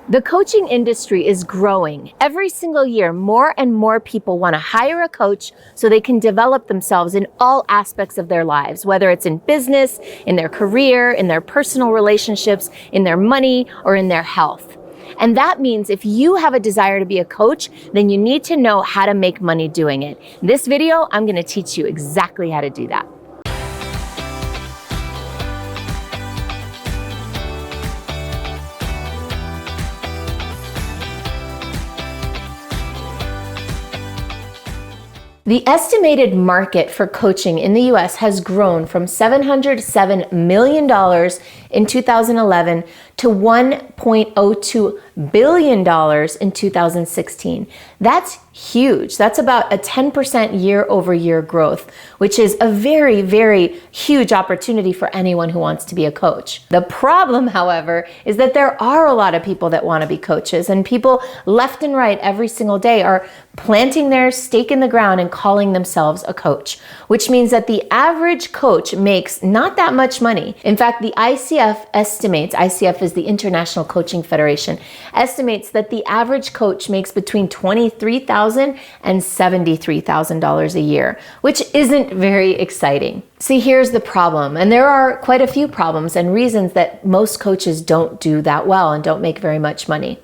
The coaching industry is growing. Every single year, more and more people want to hire a coach so they can develop themselves in all aspects of their lives, whether it's in business, in their career, in their personal relationships, in their money, or in their health. And that means if you have a desire to be a coach, then you need to know how to make money doing it. In this video, I'm going to teach you exactly how to do that. The estimated market for coaching in the US has grown from $707 million in 2011 to $1.02 billion in 2016. That's huge. That's about a 10% year-over-year growth, which is a very, very huge opportunity for anyone who wants to be a coach. The problem, however, is that there are a lot of people that want to be coaches, and people left and right every single day are planting their stake in the ground and calling themselves a coach, which means that the average coach makes not that much money. In fact, the ICF estimates, ICF is the International Coaching Federation, estimates that the average coach makes between $23,000 and $73,000 a year, which isn't very exciting. See, here's the problem, and there are quite a few problems and reasons that most coaches don't do that well and don't make very much money.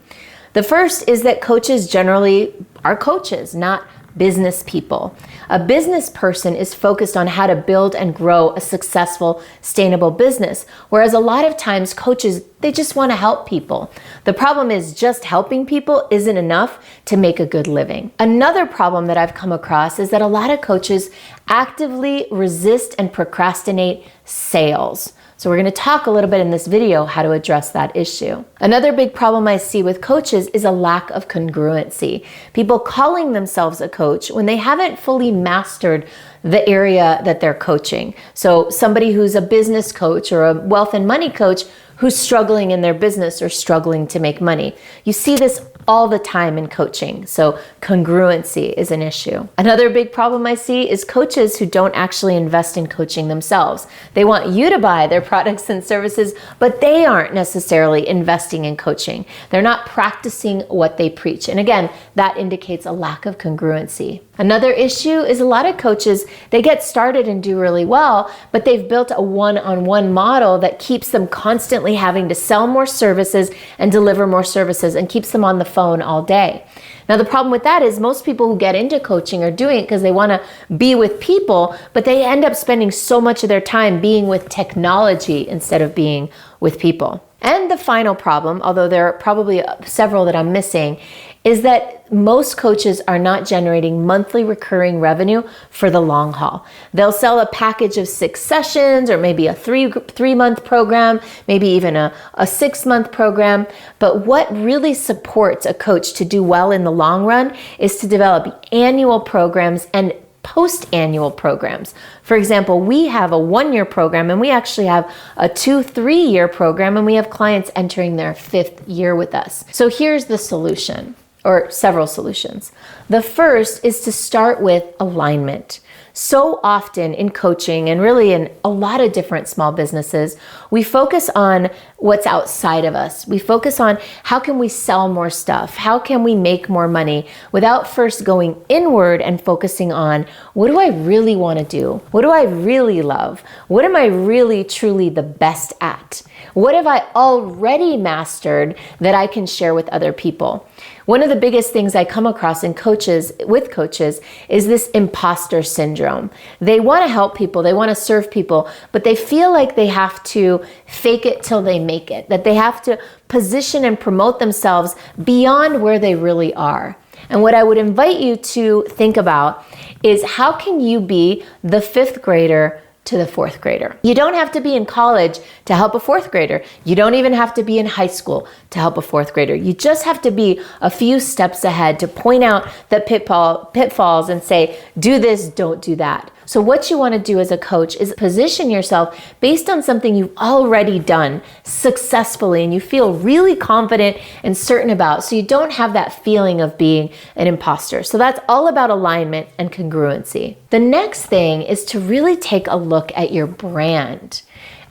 The first is that coaches generally are coaches, not business people. A business person is focused on how to build and grow a successful, sustainable business, whereas a lot of times coaches, they just want to help people. The problem is just helping people isn't enough to make a good living. Another problem that I've come across is that a lot of coaches actively resist and procrastinate sales. So we're going to talk a little bit in this video how to address that issue. Another big problem I see with coaches is a lack of congruency. People calling themselves a coach when they haven't fully mastered the area that they're coaching. So somebody who's a business coach or a wealth and money coach who's struggling in their business or struggling to make money. You see this all the time in coaching. So congruency is an issue. Another big problem I see is coaches who don't actually invest in coaching themselves. They want you to buy their products and services, but they aren't necessarily investing in coaching. They're not practicing what they preach. And again, that indicates a lack of congruency. Another issue is a lot of coaches, they get started and do really well, but they've built a one-on-one model that keeps them constantly having to sell more services and deliver more services and keeps them on the phone all day. Now, the problem with that is most people who get into coaching are doing it because they want to be with people, but they end up spending so much of their time being with technology instead of being with people. And the final problem, although there are probably several that I'm missing, is that most coaches are not generating monthly recurring revenue for the long haul. They'll sell a package of 6 sessions or maybe a three-month program, maybe even a 6-month program. But what really supports a coach to do well in the long run is to develop annual programs and post-annual programs. For example, we have a 1-year program and we actually have a 2-3-year program, and we have clients entering their 5th year with us. So here's the solution, or several solutions. The first is to start with alignment. So often in coaching, and really in a lot of different small businesses, we focus on what's outside of us. We focus on how can we sell more stuff? How can we make more money, without first going inward and focusing on, what do I really want to do? What do I really love? What am I really truly the best at? What have I already mastered that I can share with other people? One of the biggest things I come across in coaches is this imposter syndrome. They want to help people, they want to serve people, but they feel like they have to fake it till they make it, that they have to position and promote themselves beyond where they really are. And what I would invite you to think about is, how can you be the 5th grader to the 4th grader? You don't have to be in college to help a 4th grader. You don't even have to be in high school to help a 4th grader. You just have to be a few steps ahead to point out the pitfalls and say, do this, don't do that. So what you want to do as a coach is position yourself based on something you've already done successfully and you feel really confident and certain about, so you don't have that feeling of being an imposter. So that's all about alignment and congruency. The next thing is to really take a look at your brand.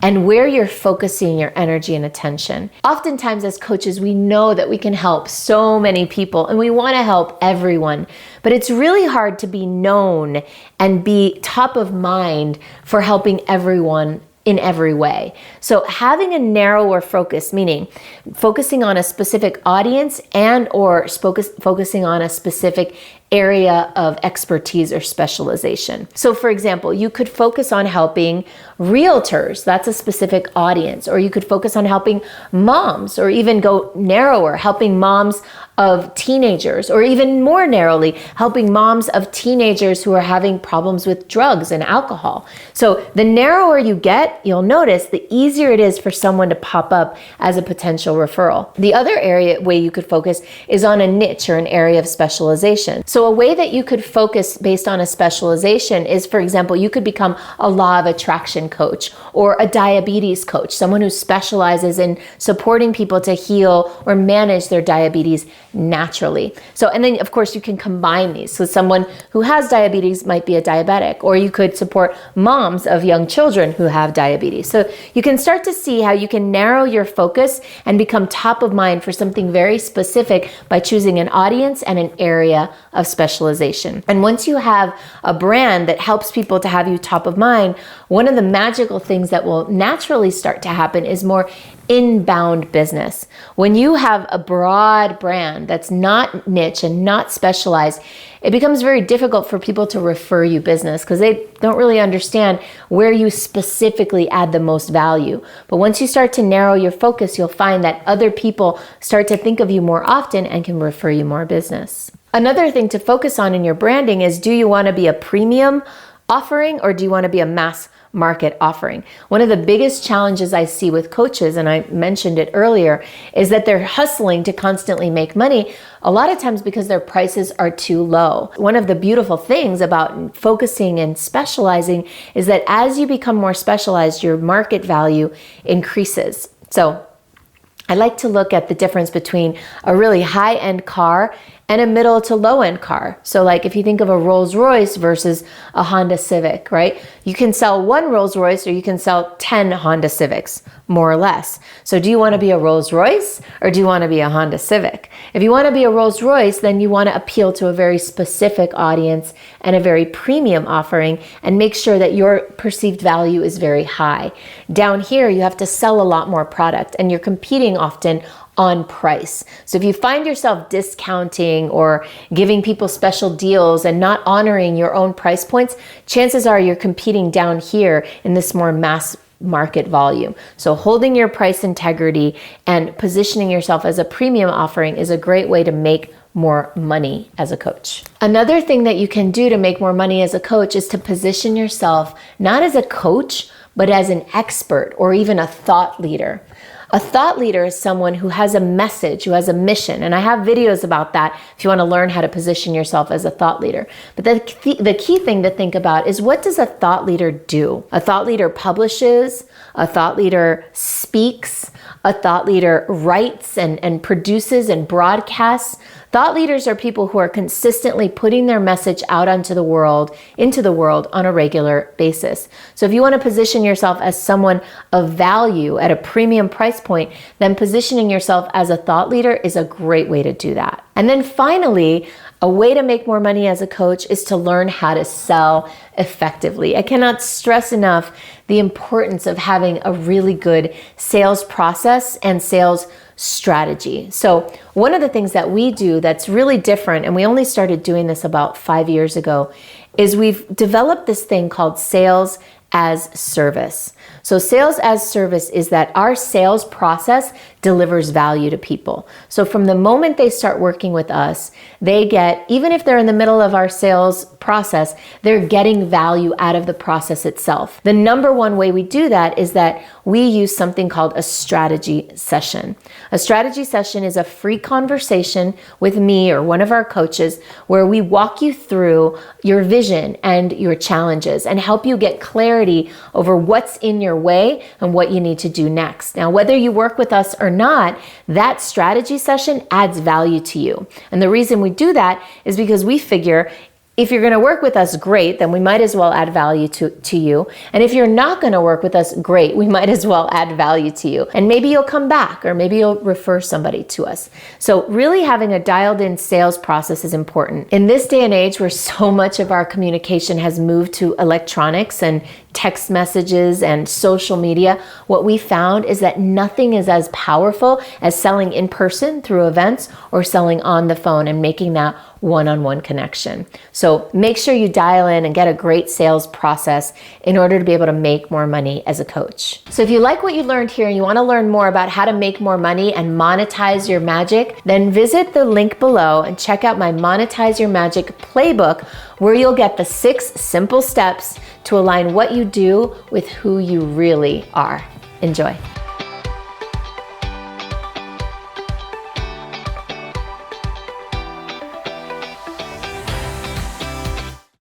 and where you're focusing your energy and attention. Oftentimes as coaches, we know that we can help so many people and we want to help everyone, but it's really hard to be known and be top of mind for helping everyone in every way. So having a narrower focus, meaning focusing on a specific audience and or focusing on a specific area of expertise or specialization. So for example, you could focus on helping realtors, that's a specific audience, or you could focus on helping moms, or even go narrower, helping moms of teenagers, or even more narrowly, helping moms of teenagers who are having problems with drugs and alcohol. So the narrower you get, you'll notice the easier it is for someone to pop up as a potential referral. The other way you could focus is on a niche or an area of specialization. So a way that you could focus based on a specialization is, for example, you could become a law of attraction coach or a diabetes coach, someone who specializes in supporting people to heal or manage their diabetes naturally. So, and then of course you can combine these. So someone who has diabetes might be a diabetic, or you could support moms of young children who have diabetes. So you can start to see how you can narrow your focus and become top of mind for something very specific by choosing an audience and an area of specialization. And once you have a brand that helps people to have you top of mind, one of the magical things that will naturally start to happen is more inbound business. When you have a broad brand that's not niche and not specialized, it becomes very difficult for people to refer you business because they don't really understand where you specifically add the most value. But once you start to narrow your focus, you'll find that other people start to think of you more often and can refer you more business. Another thing to focus on in your branding is, do you want to be a premium offering or do you want to be a mass market offering? One of the biggest challenges I see with coaches, and I mentioned it earlier, is that they're hustling to constantly make money, a lot of times because their prices are too low. One of the beautiful things about focusing and specializing is that as you become more specialized, your market value increases. So I like to look at the difference between a really high-end car and a middle to low-end car. So like if you think of a Rolls Royce versus a Honda Civic, right? You can sell one Rolls Royce or you can sell 10 Honda Civics, more or less. So do you want to be a Rolls Royce or do you want to be a Honda Civic? If you want to be a Rolls Royce, then you want to appeal to a very specific audience and a very premium offering and make sure that your perceived value is very high. Down here, you have to sell a lot more product and you're competing often on price. So if you find yourself discounting or giving people special deals and not honoring your own price points, chances are you're competing down here in this more mass market volume. So holding your price integrity and positioning yourself as a premium offering is a great way to make more money as a coach. Another thing that you can do to make more money as a coach is to position yourself not as a coach, but as an expert or even a thought leader. A thought leader is someone who has a message, who has a mission. And I have videos about that if you want to learn how to position yourself as a thought leader. But the key thing to think about is, what does a thought leader do? A thought leader publishes, a thought leader speaks, a thought leader writes and produces and broadcasts. Thought leaders are people who are consistently putting their message out into the world on a regular basis. So if you want to position yourself as someone of value at a premium price point, then positioning yourself as a thought leader is a great way to do that. And then finally, a way to make more money as a coach is to learn how to sell effectively. I cannot stress enough the importance of having a really good sales process and sales strategy. So one of the things that we do that's really different, and we only started doing this about 5 years ago, is we've developed this thing called sales as service. So sales as service is that our sales process delivers value to people. So from the moment they start working with us, they get, even if they're in the middle of our sales process, they're getting value out of the process itself. The number one way we do that is that we use something called a strategy session. A strategy session is a free conversation with me or one of our coaches where we walk you through your vision and your challenges and help you get clarity over what's in your way and what you need to do next. Now, whether you work with us or not, that strategy session adds value to you. And the reason we do that is because we figure If you're going to work with us, great, then we might as well add value to you. And if you're not going to work with us, great, we might as well add value to you. And maybe you'll come back, or maybe you'll refer somebody to us. So really having a dialed in sales process is important. In this day and age where so much of our communication has moved to electronics and text messages and social media, what we found is that nothing is as powerful as selling in person through events or selling on the phone and making that one-on-one connection. So make sure you dial in and get a great sales process in order to be able to make more money as a coach. So if you like what you learned here and you want to learn more about how to make more money and monetize your magic, then visit the link below and check out my Monetize Your Magic playbook, where you'll get the 6 simple steps to align what you do with who you really are. Enjoy.